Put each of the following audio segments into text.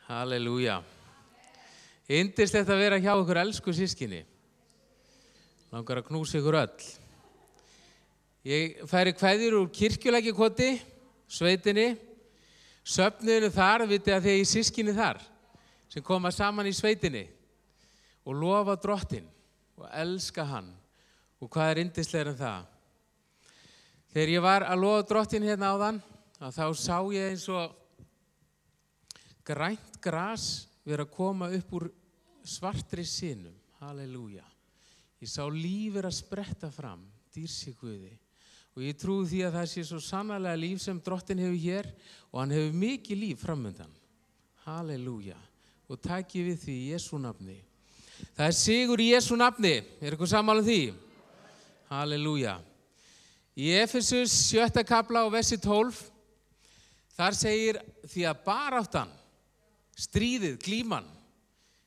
Halleluja. Yndislegt að vera hjá ykkur elsku systkini. Langar að knúsa ykkur öll. Ég færi kveðjur úr Kirkjulækjarkoti, sveitinni. Söfnuðinu þar, vitið að þið í systkini þar, sem koma saman í sveitinni og lofa Drottinn og elska hann. Og hvað yndislegra en það? Þegar ég var að lofa Drottinn hérna áðan, þá sá ég eins og grænt gras vera að koma upp úr svartri sinum. Halleluja. Ég sá líf vera að spretta fram, dýrsi Guði. Og ég trúi því að það sé svo sannarlega líf sem Drottinn hefur hér og hann hefur mikið líf framundan. Halleluja. Og taki við því í Jesú nafni. Það er sigur í Jesú nafni. Er ykkur sammála því? Halleluja. Í Efesus 7. kafla og versi 12, þar segir því að baráttan, stríðið, glíman,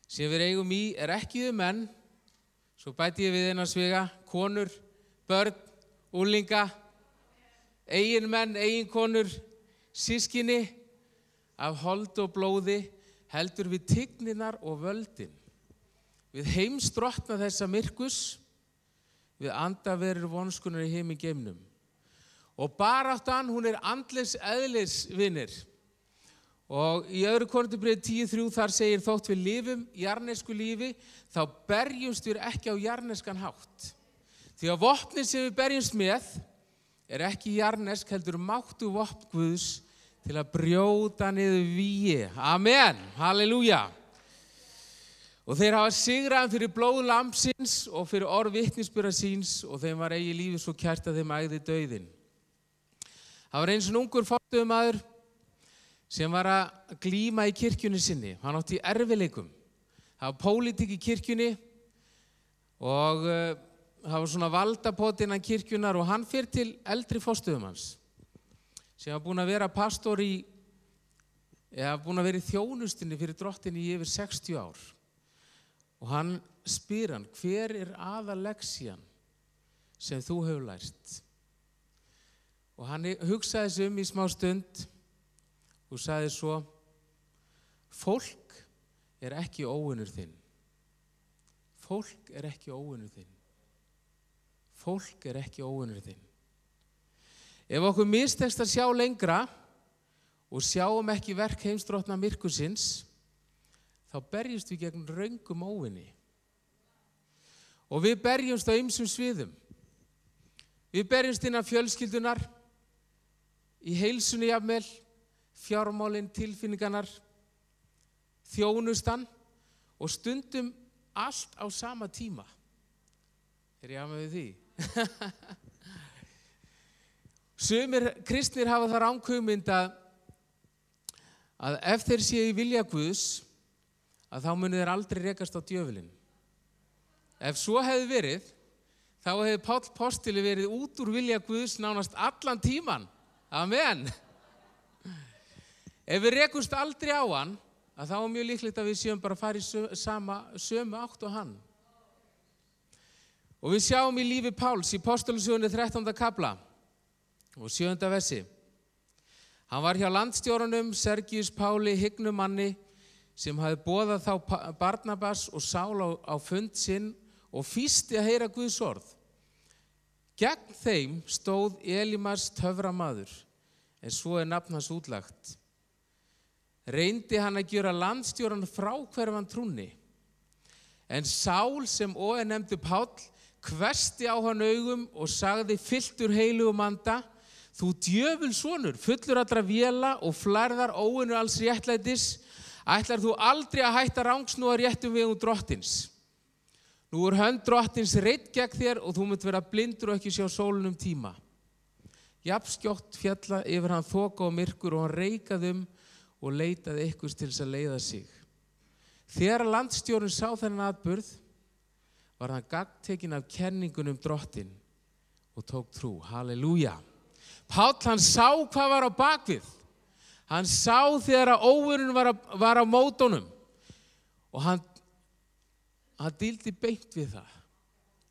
sem við eigum í er ekki við menn, svo bæti ég við eina svega, konur, börn, úlinga, eiginmenn, eiginkonur, systkini, af hold og blóði, heldur við tigninar og völdin, við heimsdrottna þessa myrkus, við andaverur vonskunar í geimnum. Og baráttan, hún er andlegs eðlisvinir. Og í 2. Korinthubréfi 10:3 þar segir þótt við lifum jarnesku lífi, þá berjumst við ekki á jarneskan hátt. Því að vopnin sem við berjumst með er ekki jarnesk, heldur máttu vopn Guðs til að brjóta niður vígi. Amen. Halleluja. Og þeir hafa sigraðan fyrir blóð lambsins og fyrir orð vitnisburðar síns og þeim var eigi lífið svo kært að þeim ægði dauðinn. Það var eins og ungur forstöðumaður sem var að glíma í kirkjunni sinni. Hann átti í erfiðleikum. Það var pólitík í kirkjunni og það var svona valdapot innan kirkjunnar og hann fer til eldri forstöðumanns sem var búinn að vera pastor búinn að vera í þjónustinni fyrir Drottinn í yfir 60 ár. Og hann spyr hann, hver er aðaleksían sem þú hefur lært? Og hann hugsaði sig í smá stund og sagði svo, fólk er ekki óvinur þinn. Fólk er ekki óvinur þinn. Fólk er ekki óvinur þinn. Ef okkur mistekst að sjá lengra og sjáum ekki verk heimsdrottna myrkursins, þá berjumst við gegn röngum óvinni. Og við berjumst á ýmsum sviðum. Við berjumst innan fjölskyldunar, í heilsunni jafnvel, fjármálin, tilfinningarnar, þjónustan og stundum allt á sama tíma. Er ég með því? Sumir kristnir hafa það ranghugmynd að ef þeir séu í vilja Guðs, að þá munu þeir aldrei rekast á djöfulinn. Ef svo hefði verið, þá hefði Páll postuli verið út úr vilja Guðs nánast allan tíman. Amen. Ef við rekumst aldrei á hann, að þá er mjög líklegt að við séum bara að fara í sömu átt og hann. Og við sjáum í lífi Páls í Postulasögunni 13. kafla og 7. versi. Hann var hjá landstjóranum Sergius Páli hygnum manni sem hafði boðað þá Barnabas og Sál á fund sinn og fýsti að heyra Guðs orð. Gegn þeim stóð Elímas töframaður, en svo er nafn hans útlagt. Reyndi hann að gera landstjóran fráhverfan trúnni. En Sál sem nefndu Páll hvessti á hann augum og sagði fylltur heilugum anda, þú djöfulsonur, fullur allra véla og flærðar óvinur alls réttlætis, ætlar þú aldrei að hætta rangsnúa réttum vegum Drottins. Nú er hönd Drottins reidd gegn þér og þú munt vera blindur og ekki sjá sólunum tíma. Jafnskjótt fjalla yfir hann þoka og myrkur og hann reikaði og leitaði einhvers til þess að leiða sig. Þegar landstjórinn sá þennan atburð, var hann gagntekinn af kenningunum Drottinn og tók trú. Halleluja. Páll, hann sá hvað var á bakvið. Hann sá þegar að óvinurinn var á mótunum og hann díldi beint við það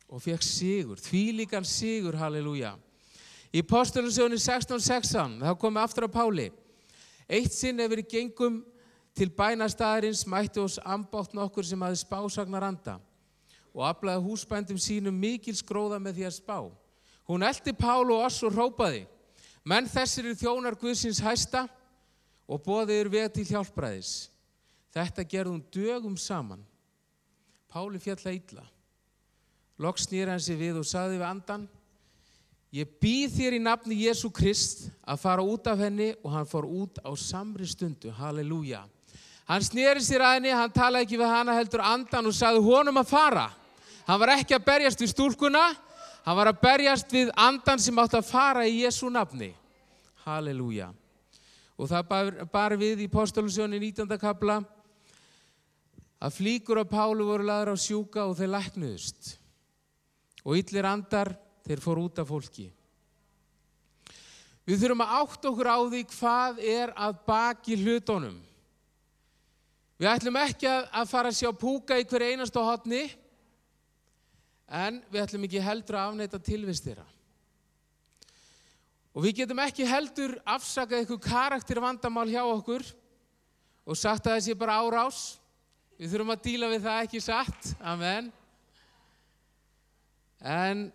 og fekk sigur, þvílíkan sigur, halleluja. Í Postulasögunni 16:16, þá komið aftur á Páli. Eitt sinn ef við gengum til bænastaðarins mætti oss ambátt nokkur sem hafði spásagnar anda og aflaði húsbændum sínum mikils gróða með því að spá. Hún elti Pál og oss og hrópaði: menn þessir eru þjónar Guðsins hæsta og boðið veg til hjálpræðis. Þetta gerði hún dögum saman. Páli féll það illa. Loks sneri hann sig við og sagði við andann: ég býð þér í nafni Jesú Krist að fara út af henni, og hann fór út á samri stundu. Halleluja. Hann sneri sér að henni, hann talaði ekki við hana heldur andan og sagði honum að fara. Hann var ekki að berjast við stúlkuna, hann var að berjast við andan sem átti að fara í Jesú nafni. Halleluja. Og það bar við í Postulasögunni 19. kafla að flíkur af Pálu voru lagðar á sjúka og þeir læknuðust. Og illir andar, þeir fóru út af fólki. Við þurfum að átta okkur á því hvað er að baki hlutunum. Við ætlum ekki að fara að sjá púka í hver einasta horni, en við ætlum ekki heldur að afneita tilvist þeirra. Og við getum ekki heldur afsakað eitthvað karaktervandamál hjá okkur og sagt að það sé bara árás. Við þurfum að díla við það, ekki satt. Amen. En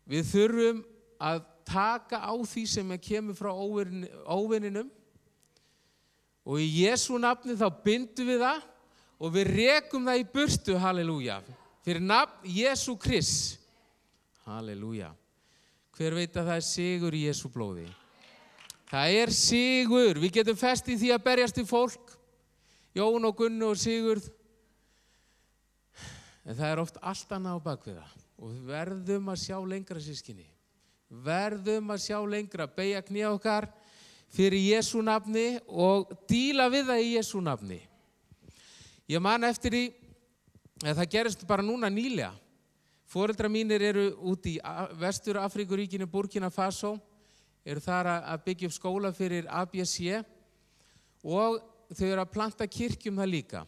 við þurfum að taka á því sem kemur frá óvininum, og í Jesú nafni þá bindum við það og við rekum það í burtu, halleluja, fyrir nafn Jesú Krist. Halleluja. Hver veit að það er sigur í Jesú blóði? Það er sigur. Við getum fest í því að berjast í fólk, Jón og Gunnu og Sigurð, en það er oft allt annað á bak við það. Og við verðum að sjá lengra, systkini. Verðum að sjá lengra, beygja kné okkar fyrir Jesú nafni og díla við það í Jesú nafni. Ég man eftir því, það gerist bara núna nýlega. Foreldrar mínir eru út í Vestur-Afríkuríkinu, Burkina Faso, eru þar að byggja upp skóla fyrir ABC og þau eru að planta kirkjum það líka.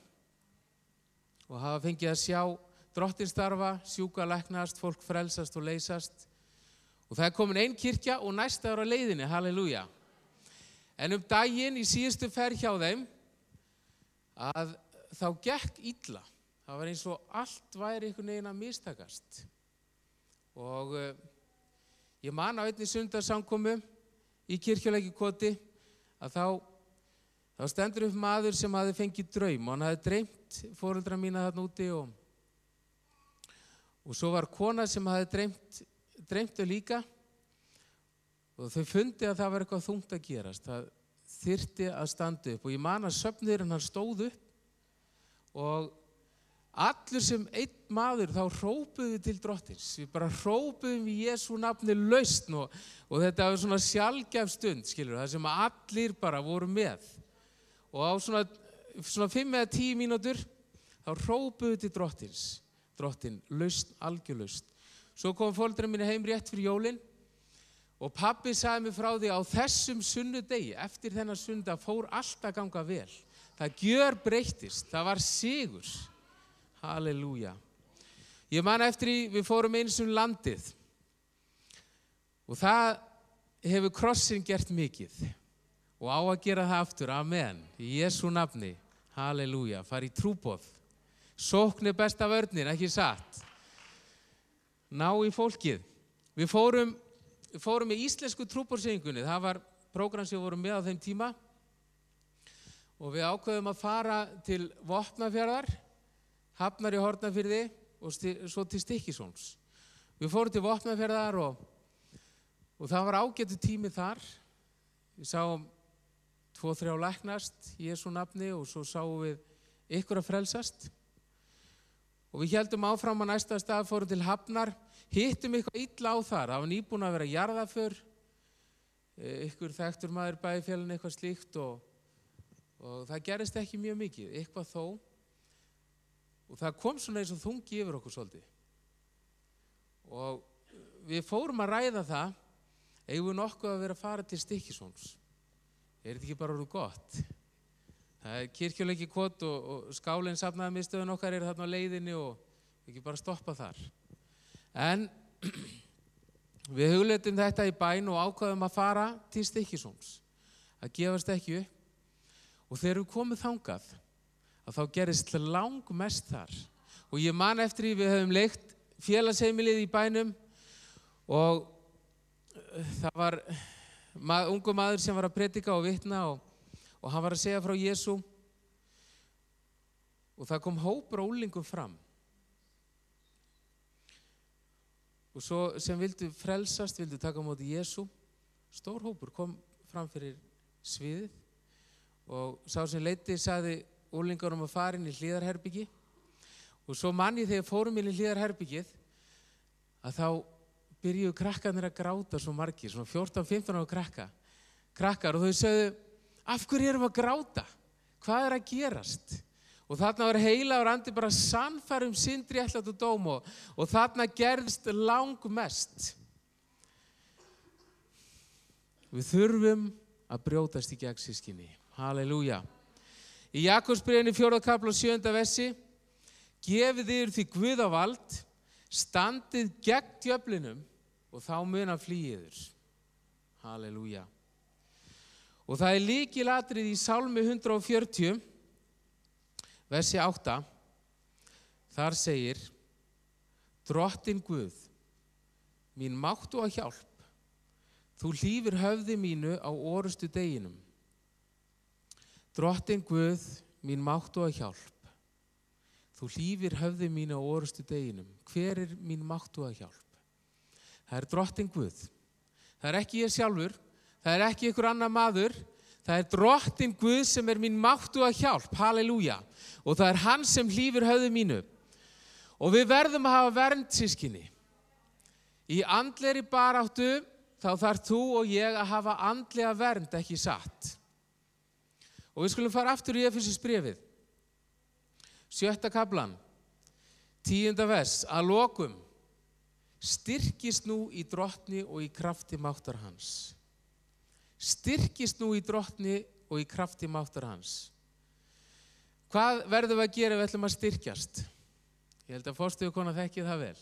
Og hafa fengið að sjá Drottinn starfa, sjúka læknast, fólk frelsast og leysast. Og það er komin ein kirkja og næsta á leiðinni, halleluja. En daginn í síðustu ferð hjá þeim, að þá gekk illa. Það var eins og allt væri einhvern veginn að mistakast. Og ég man á einni sundarsamkomu í Kirkjulækjarkoti að þá stendur upp maður sem hafði fengið draum, og hann hafði dreymt foreldra mína þarna úti, og svo var kona sem hafði dreymt þau líka, og þau fundi að það var eitthvað þungt að gerast. Það þyrfti að standa upp, og ég man að söfnuðurinn hann stóð upp, og allur sem einn maður þá hrópuðum við til Drottins. Við bara hrópuðum í Jesú nafni lausn, og þetta var svona sjaldgæf stund, skilur, það sem allir bara voru með. Og á svona 5 eða 10 mínútur þá hrópuðum við til Drottins. Drottinn, lausn, algjör lausn. Svo kom foreldrar mínu heim rétt fyrir jólin, og pabbi sagði mér frá því á þessum sunnudegi, eftir þennan sunnudag fór allt að ganga vel. Það gjörbreyttist, það var sigur. Halleluja. Ég man eftir því, við fórum eins landið, og það hefur krossin gert mikið, og á að gera það aftur, amen, í Jesú nafni, halleluja, fara í trúboð. Sókn er besta vörnin, ekki satt? Ná í fólkið. Við fórum í íslensku trúboðshreyfingunni, það var prógram sem við vorum með á þeim tíma, og við ákveðum að fara til Vopnafjarðar, Hafnar í Hornafirði og svo til Stykkishólms. Við fórum til Vopnafjarðar og það var ágætur tími þar. Við sáum 2-3 læknast í Jesú nafni, og svo sáum við ykkur að frelsast. Og við héldum áfram á næsta stað, fórum til Hafnar, hittum eitthvað illa á þar. Það var nýbúin að vera jarðaför, ykkur þekktur maður bæði fjallin, eitthvað slíkt, og það gerist ekki mjög mikið, eitthvað þó. Og það kom svona eins og þungi yfir okkur svolítið. Og við fórum að ræða það, eigum við nokkuð að vera að fara til Stykkishólms. Er þetta ekki bara orðið gott? Það er Kirkjulækjarkot og skálinn safnaðarmiðstöðin okkar er þarna á leiðinni, og við ekki bara stoppa þar. En við hugleiddum þetta í bæn og ákváðum að fara til Stykkishólms. Það gefast ekki upp. Og þegar við komum þangað, að þá gerist langmest þar. Og ég man eftir því við höfum leigt félagsheimilið í bænum og það var ungur maður sem var að predika og vitna og hann var að segja frá Jesú og það kom hópur ólingum fram. Og svo sem vildu frelsast, vildu taka á móti Jesú, stór hópur kom fram fyrir sviðið og sá sem leiddi sagði úlingarum að fara inn í hliðarherbyggi og svo man ég þegar fórum inn í hliðarherbyggið að þá byrjuðu krakkarnir að gráta svo margir, svona 14-15 ára krakkar og þau sögðu, af hverju erum við að gráta? Hvað er að gerast? Og þarna var heilagur andi bara sannfæra synd, réttlæti og dóm og þarna gerðist langmest. Við þurfum að brjótast í gegn systkini. Halleluja. Í Jakobsbréfinu 4. kafla 7. versi, gefið yfir því Guð á vald, standið gegn djöflinum og þá mun hann flýja yður. Halleluja. Og það er lykilatriði í Sálmi 140, versi 8, þar segir, Drottinn Guð, mín máttu og hjálp, þú hlífir höfði mínu á orustu deginum. Drottinn Guð, mín máttu og hjálp, þú hlífir höfði mínu á orustu deginum. Hver er mín máttu og hjálp? Það er Drottinn Guð. Það er ekki ég sjálfur, það er ekki einhver annar maður, það er Drottinn Guð sem er mín máttu og hjálp. Halleluja. Og það er hann sem hlífir höfði mínu. Og við verðum að hafa vernd, systkini. Í andlegri baráttu þá þarf þú og ég að hafa andlega vernd, ekki satt. Og við skulum fara aftur í Efesíusbréfið. 7. kaflan, 10. vers, að lokum, styrkist nú í Drottni og í krafti máttar hans. Styrkist nú í Drottni og í krafti máttar hans. Hvað verðum við að gera ef við ætlum að styrkjast? Ég held að forstöðukona þekki það vel.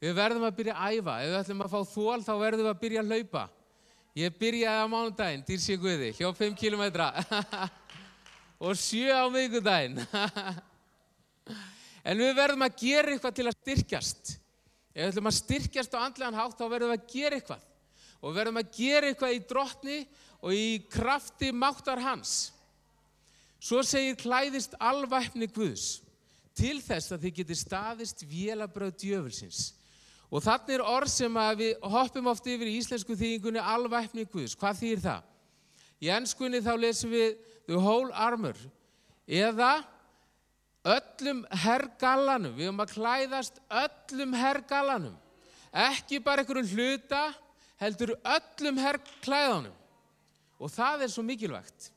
Við verðum að byrja að æfa. Ef við ætlum að fá þol, þá verðum við að byrja að hlaupa. Ég byrjaði á mánudaginn, dýrsi Guði, hljóp 5 kilometra og 7 á miðvikudaginn. En við verðum að gera eitthvað til að styrkjast. Ef við ætlum að styrkjast á andlegan hátt, þá verðum við að gera eitthvað. Og við verðum að gera eitthvað í Drottni og í krafti máttar hans. Svo segir, klæðist alvæpni Guðs til þess að þið geti staðist vélabrögð djöfulsins. Og þarna er orð sem að við hoppum oft yfir í íslensku þýðingunni alvæpni Guðs. Hvað þýðir það? Í enskunni þá lesum við the whole armor eða öllum hergallanum. Við höfum að klæðast öllum hergallanum. Ekki bara einhverjum hluta, heldur öllum herklæðanum. Og það er svo mikilvægt.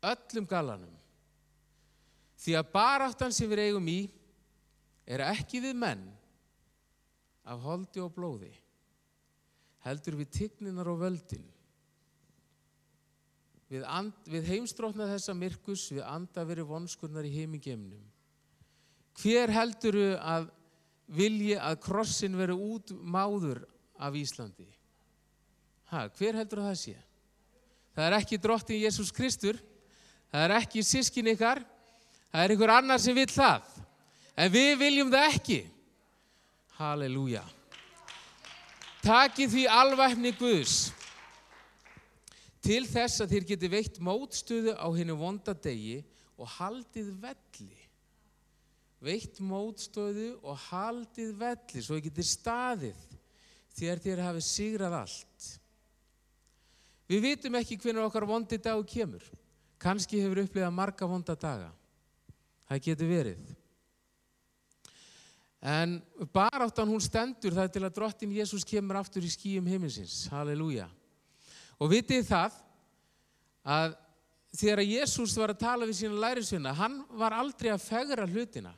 Öllum gallanum. Því að baráttan sem við eigum í er ekki við menn af holdi og blóði, heldur við tigninar og völdin. Við heimsdrottna þessa myrkus, við anda verið vonskurnar í himingeimnum. Hver heldurðu að vilji að krossin veri útmáður af Íslandi? Hver heldurðu að það sé? Það er ekki Drottinn Jesús Kristur, það er ekki systkini ykkar, það er einhver annar sem vill það. En við viljum það ekki. Halleluja. Takið því alvæpni Guðs til þess að þér geti veitt mótstöðu á hinu vonda degi og haldið velli. Veitt mótstöðu og haldið velli svo þið geti staðið þegar þér hafið sigrað allt. Við vitum ekki hvenær okkar vondi dagur kemur. Kannski hefur upplifað marga vonda daga. Það getur verið. En baráttan hún stendur það til að Drottinn Jesús kemur aftur í skýjum himinsins. Halleluja. Og vitið það að þegar Jesús var að tala við sína lærisveina, hann var aldrei að fegra hlutina.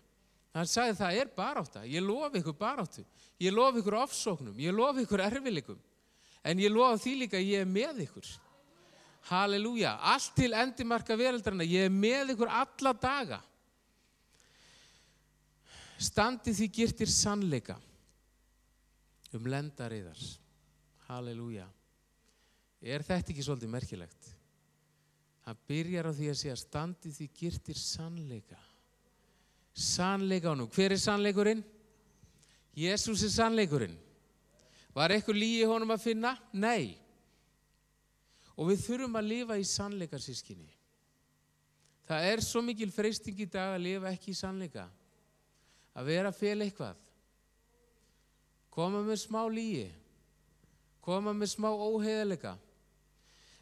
Hann sagði það er barátta. Ég lofi ykkur baráttu. Ég lofi ykkur ofsóknum. Ég lofi ykkur erfiðleikum. En ég lofi því líka að ég er með ykkur. Halleluja. Allt til endimarka veraldarinnar. Ég er með ykkur alla daga. Standið því girtir sannleika lendar yðar. Halleluja. Er þetta ekki svolítið merkilegt? Hann byrjar á því að segja standið því girtir sannleika. Sannleika honum. Hver sannleikurinn? Jesús sannleikurinn. Var eitthvað lygi honum að finna? Nei. Og við þurfum að lifa í sannleika, systkini. Það svo mikil freisting í dag að lifa ekki í sannleika. Að vera að fela eitthvað. Koma með smá lygi. Koma með smá óheiðarleika.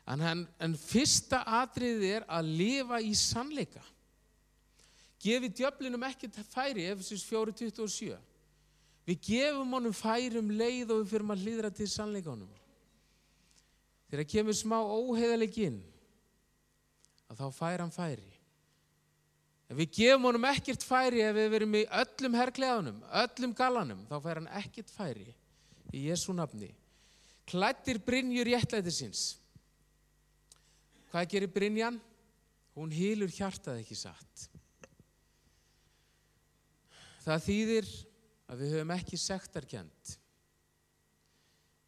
En fyrsta atriðið að lifa í sannleika. Gefi djöflinum ekkert færi, Efesios 4:27. Við gefum honum færi leið og við förum að hlýðra til sannleikanum. Þegar kemur smá óheiðarleiki inn, að þá fær hann færi. Ef við gefum honum ekkert færi, ef við verum í öllum herklæðunum, öllum gallanum, þá fær hann ekkert færi í Jesú nafni. Klæddir brynjur réttlætisins. Hvað gerir brynjan? Hún hylur hjartað, ekki satt. Það þýðir að við höfum ekki sektarkennd.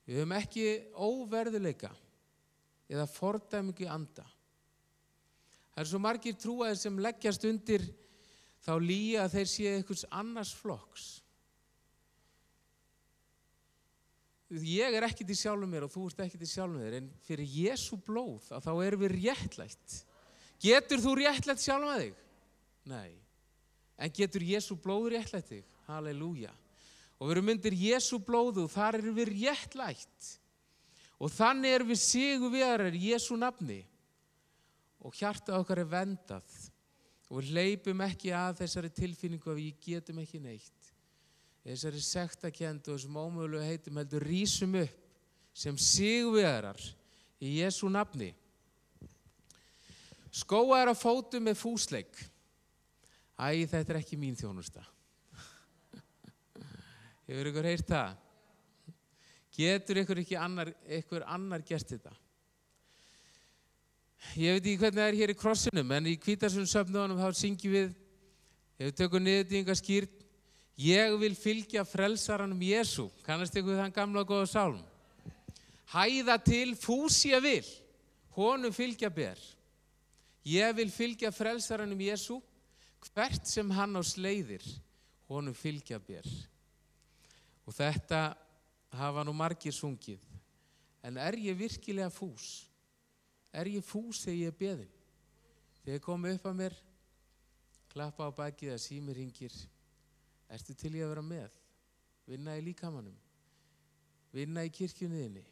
Við höfum ekki óverðuleika eða fordæmingu í anda. Það svo margir trúaðir sem leggjast undir þá lygi að þeir séu einhvers annars flokks. Ég ekkert í sjálfum mér og þú ert ekkert í sjálfum þér, en fyrir Jesú blóð að þá erum við réttlætt. Getur þú réttlætt sjálfum þig? Nei. En getur Jesú blóð réttlætt þig? Halleluja. Og við erum undir Jesú blóðu og þar erum við réttlætt. Og þannig erum við sigurvegarar í Jesú nafni. Og hjartað okkar verndað. Og við hleypum ekki að þessari tilfinningu að við getum ekki neitt. Þessari sektarkennd og þessum ómögulegu heitum heldur rísum upp sem sigurvegarar í Jesú nafni. Skóaðir á fótum með fúsleik. Æ, þetta ekki mín þjónusta. Hefur ykkur heyrt það? Getur ykkur annar gert þetta? Ég veit ekki hvernig það hér í krossinum, en í Hvítasundsöfnuðunum þá syngjum við, ef við tökum niðurdýfingaskýrn, ég vil fylgja frelsaranum Jesú. Kannast ykkur þann gamla góða sálm? Hæða til fús ég vil, honum fylgja ber. Ég vil fylgja frelsaranum Jesú, hvert sem hann á sleiðir, honum fylgja ber. Og þetta hafa nú margir sungið. En ég virkilega fús? Ég fús þegar ég er beðinn? Þegar komið upp að mér, klappa á bakið að sími hringir. Ertu til í að vera með? Vinna í líkamanum? Vinna í kirkjunniðinni?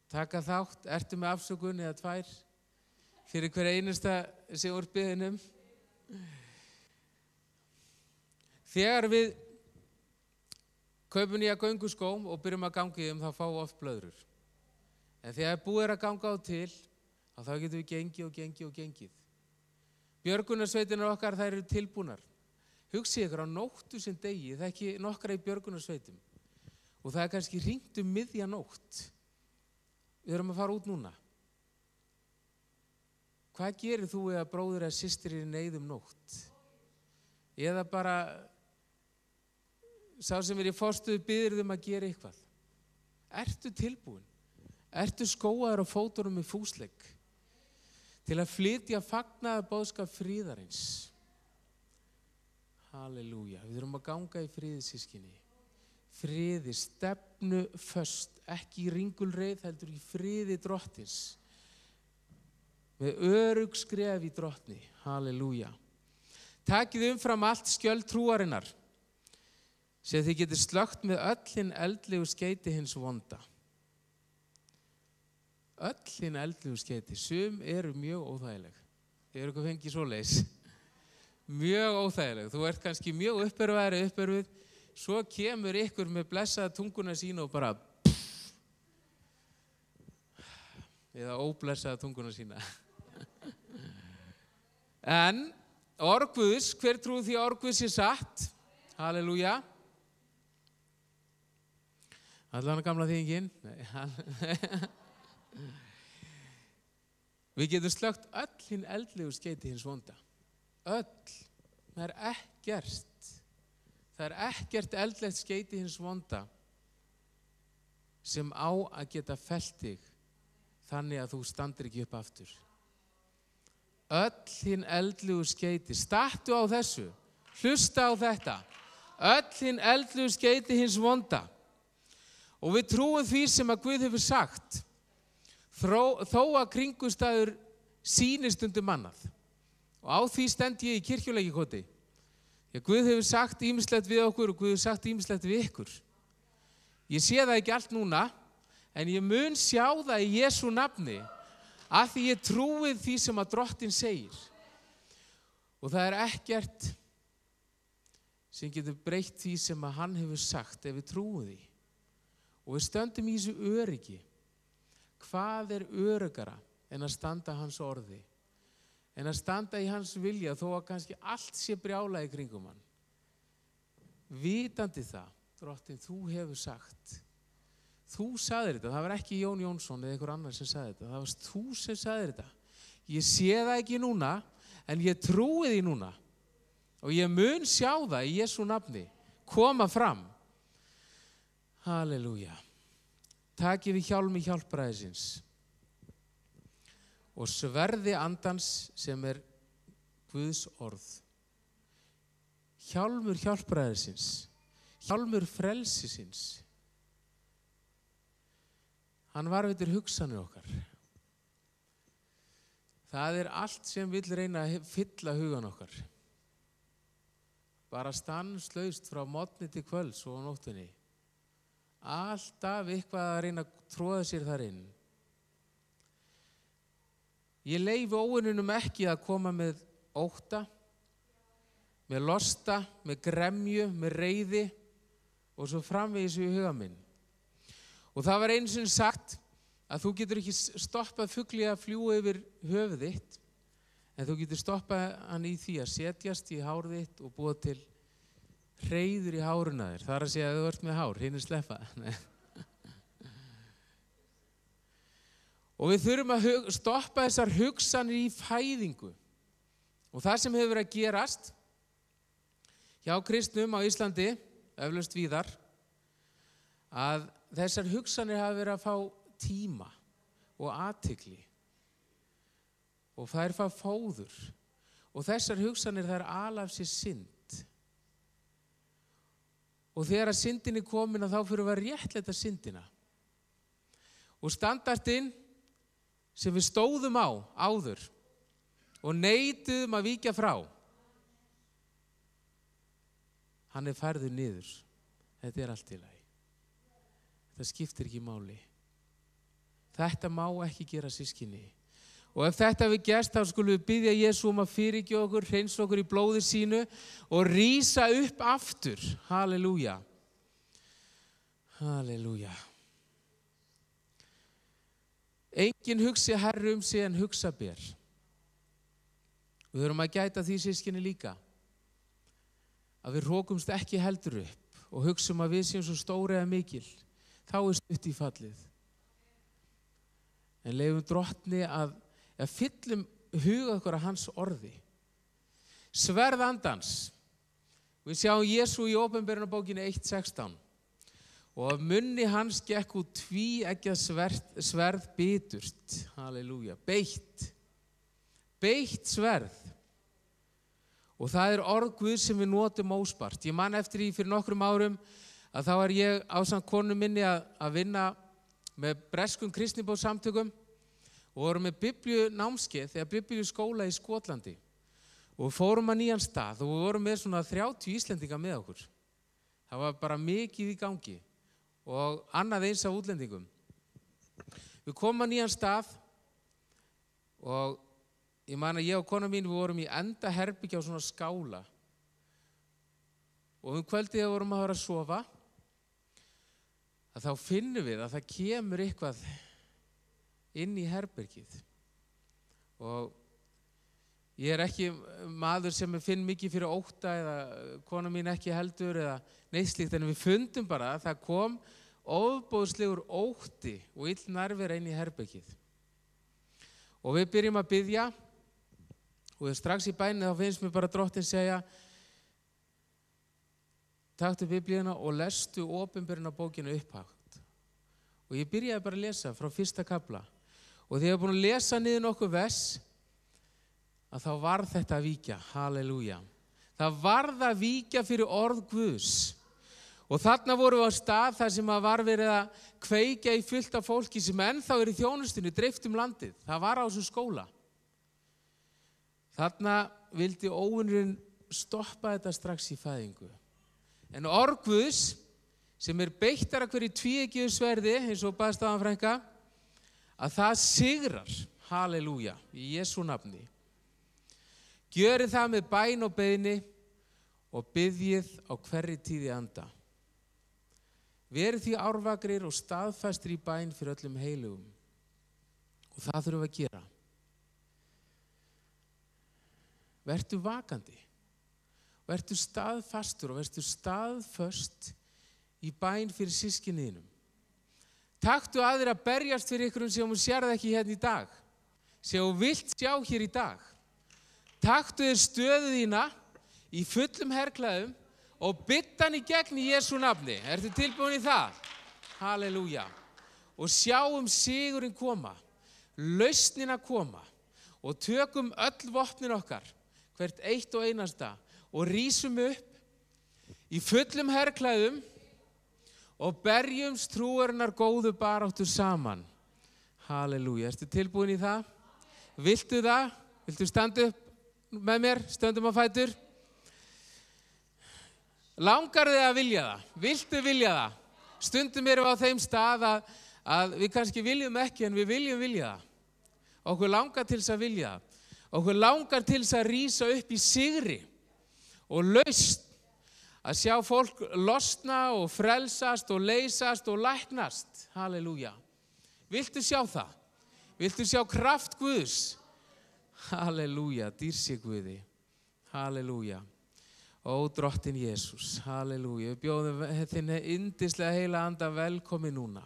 Taka þátt? Ertu með afsökun eða 2? Fyrir hver einasta sem úr beðinum? Þegar við kaupum nýja gönguskóm og byrjum að ganga í þeim, þá fáum við oft blöðrur. En þegar búið að ganga á til, þá getum við gengið. Björgunarsveitirnar okkar, þær eru tilbúnar. Hugsið ykkur á nóttu sem degi, það ekki nokkra í björgunarsveitum. Og það kannski hringt miðja nótt. Við erum að fara út núna. Hvað gerir þú eða bróðir eða systir í neyð nótt? Eða bara sá sem í forstuðu biður að gera eitthvað. Ertu tilbúin? Ertu skóaður á fótunum í fúsleik til að flytja fagnaðarboðskap fríðarins? Halleluja. Við erum að ganga í friði, systkini. Friði, stefnu föst, ekki í ringulreið, heldur í friði drottins. Með örugg skref í drottni. Halleluja. Takið umfram allt skjöld trúarinnar, sem þið getur slökkt með öll hinn eldlegu skeyti hins vonda. Öll hinn eldlegu skeyti, sum eru mjög óþægileg. Þið eru eitthvað fengið svoleiðis. Mjög óþægileg. Þú ert kannski mjög uppörfuð, svo kemur ykkur með blessaða tunguna sína og bara eða óblessaða tunguna sína. En orð Guðs, hver trúir því að orð Guðs sé satt? Halleluja. Allan að gamla þýðingin. Við getum slökkt öll hinn eldlegu skeyti hins vonda. Öll. Það ekkert eldlegt skeyti hins vonda sem á að geta fellt þig þannig að þú standir ekki upp aftur. Öll hinn eldlugu skeyti. Stattu á þessu. Hlusta á þetta. Öll hinn eldlugu skeyti hins vonda. Og við trúum því sem að Guð hefur sagt. Þó að kringumstæður sýnist stundum annað. Og á því stend ég í kirkjuleikikoti. Því að Guð hefur sagt ýmislegt við okkur og Guð hefur sagt ýmislegt við ykkur. Ég sé það ekki allt núna, en ég mun sjá það í Jesú nafni, af því ég trúi því sem að Drottinn segir. Og það er ekkert sem getur breytt því sem að hann hefur sagt ef við trúum því. Og við stöndum í þessu öryggi. Hvað er öruggara en að standa hans orði? En að standa í hans vilja þó að kannski allt sé brjálað í kringum hann. Vitandi það, Drottinn, þú hefur sagt. Þú sagðir þetta, það var ekki Jón Jónsson eða einhver annar sem sagði þetta, það varst þú sem sagðir þetta. Ég sé það ekki núna, en ég trúi því núna. Og ég mun sjá það í Jesú nafni, koma fram. Halleluja. Takið við hjálmi hjálpræðisins og sverði andans sem er Guðs orð. Hjálmur hjálpræðisins, hjálmur frelsisins. Hann varðveitir hugsanir okkar. Það er allt sem vill reyna að fylla hugan okkar. Bara stanslaust frá morgni til kvölds og á nóttunni. Alltaf eitthvað að reyna að tróða sér þar inn. Ég leyfi óvinunum ekki að koma með ótta, með losta, með gremju, með reiði og svo framvegis í huga minn. Og það var einu sinni sagt að þú getur ekki stoppað fugli að fljúga yfir höfuð þitt, en þú getur stoppað hann í því að setjast í hár þitt og búa til hreiður í háruna þér. Það er að segja að þú ert með hár, hinn er sleppa. Og við þurfum að stoppa þessar hugsanir í fæðingu. Og það sem hefur verið að gerast hjá kristnum á Íslandi, eflaust víðar, að þessar hugsanir hafa verið að fá tíma og athygli og þær fá fóður og þessar hugsanir þær ala af sér synd. Og þegar að syndin er komin þá fyrir við að réttlæta syndina. Og standardinn sem við stóðum á áður og neituðum að víkja frá, hann er færður niður. Þetta er allt í lagi. Það skiptir ekki máli. Þetta má ekki gera systkini. Og ef þetta við gerst, þá skulum við biðja Jesú að fyrirgefa okkur, hreinsa okkur í blóði sínu og rísa upp aftur. Halleluja. Halleluja. Enginn hugsi hærri sig en hugsa ber. Við þurfum að gæta því systkini líka. Að við hrókumst ekki heldur upp og hugsum að við séum svo stóri eða mikil. Þá er stutt í fallið. En leyfum Drottni að fyllum huga okkur að hans orði. Sverð andans. Við sjáum Jesú í Åpenbarunarbókinni 1:16. Og af munni hans gekk út tvíeggjað sverð biturt. Halleluja. Beitt. Beitt sverð. Og það er orð Guð sem við notum óspart. Ég man eftir því fyrir nokkrum árum að þá var ég ásamt konu minni að vinna með breskum kristnibóðsamtökum og vorum með biblíunámskeið eða biblíuskóla í Skotlandi. Og við fórum að nýjan stað og við vorum með svona 30 Íslendinga með okkur. Það var bara mikið í gangi og annað eins af útlendingum. Við komum að nýjan stað og ég man að ég og kona mín við vorum í enda herbergi á svona skála. Og kvöldið þegar við vorum að fara að sofa, að þá finnum við að það kemur eitthvað inn í herbergið. Og ég er ekki maður sem finn mikið fyrir ótta eða kona mín ekki heldur eða neitt slíkt, en við fundum bara að það kom ofboðslegur ótti og ill nærvera inn í herbergið. Og við byrjum að biðja og strax í bænum þá finnst mér bara Drottinn segja: taktu biblíuna og lestu Åpenbarunarbókina upphátt. Og ég byrjaði bara að lesa frá fyrsta kafla. Og þegar ég var búin að lesa niður nokkuð vers, að þá varð þetta að víkja. Halleluja. Það varð að víkja fyrir orð Guðs. Og þarna vorum við á stað þar sem var verið að kveikja í fullt af fólki sem ennþá í þjónustunni dreift landið. Það var á þessum skóla. Þarna vildi óvinurinn stoppa þetta strax í fæðingu. En orð Guðs sem beittara hverju tvíeggiðu sverði, eins og baðst áðan frænka, að það sigrar. Halleluja, í Jesú nafni. Gjörið það með bæn og beiðni og biðjið á hverri tíð í anda. Verið því árvakrir og staðfastir í bæn fyrir öllum heilugum. Og það þurfum við að gera. Vertu vakandi. Vertu staðfastur og vertu staðföst í bæn fyrir systkiniðinum. Taktu að þér að berjast fyrir ykkurum sem þú sérð ekki hérna í dag. Sem þú vilt sjá hér í dag. Taktu þér stöðu þína í fullum herklæðum og bytta hann í gegn í Jesú nafni. Ertu tilbúin í það? Halleluja. Og sjáum sigurinn koma, lausnina koma og tökum öll vopnin okkar, hvert eitt og einasta, og rísum upp í fullum herklæðum og berjumst trúarinnar góðu baráttu saman. Halleluja. Ertu tilbúin í það? Viltu það? Viltu standa upp með mér? Stöndum á fætur. Langar þig að vilja það? Viltu vilja það? Stundum erum við á þeim stað að við kannski viljum ekki, en við viljum vilja það. Okkur langar til þess að vilja það. Okkur langar til þess að rísa upp í sigri og lausn. Að sjá fólk losna og frelsast og leysast og læknast. Halleluja. Viltu sjá það? Viltu sjá kraft Guðs? Halleluja, dýrsi Guði. Halleluja. Ó, drottinn Jesús, halleluja. Við bjóðum þinn yndislega heila anda velkomin núna.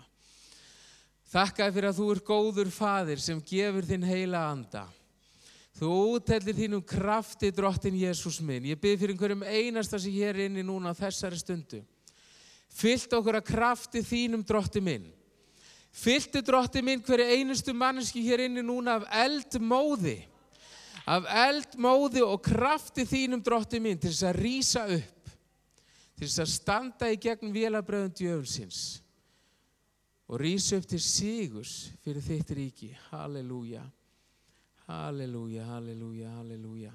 Þakkaði fyrir að þú góður faðir sem gefur þinn heila anda. Þú úthellir þínum krafti, drottinn Jesús minn. Ég bið fyrir einhverjum einasta sem hér inni núna á þessari stundu. Fyllt okkur að krafti þínum, drottinn minn. Fylltu, drottinn minn, hverju einustu manneski hér inni núna af eldmóði. Af eldmóði og krafti þínum, drottinn minn, til þess að rísa upp. Til þess að standa í gegn vélabröðum djöfulsins. Og rísa upp til sigurs fyrir þitt ríki. Halleluja. Halleluja, halleluja, halleluja.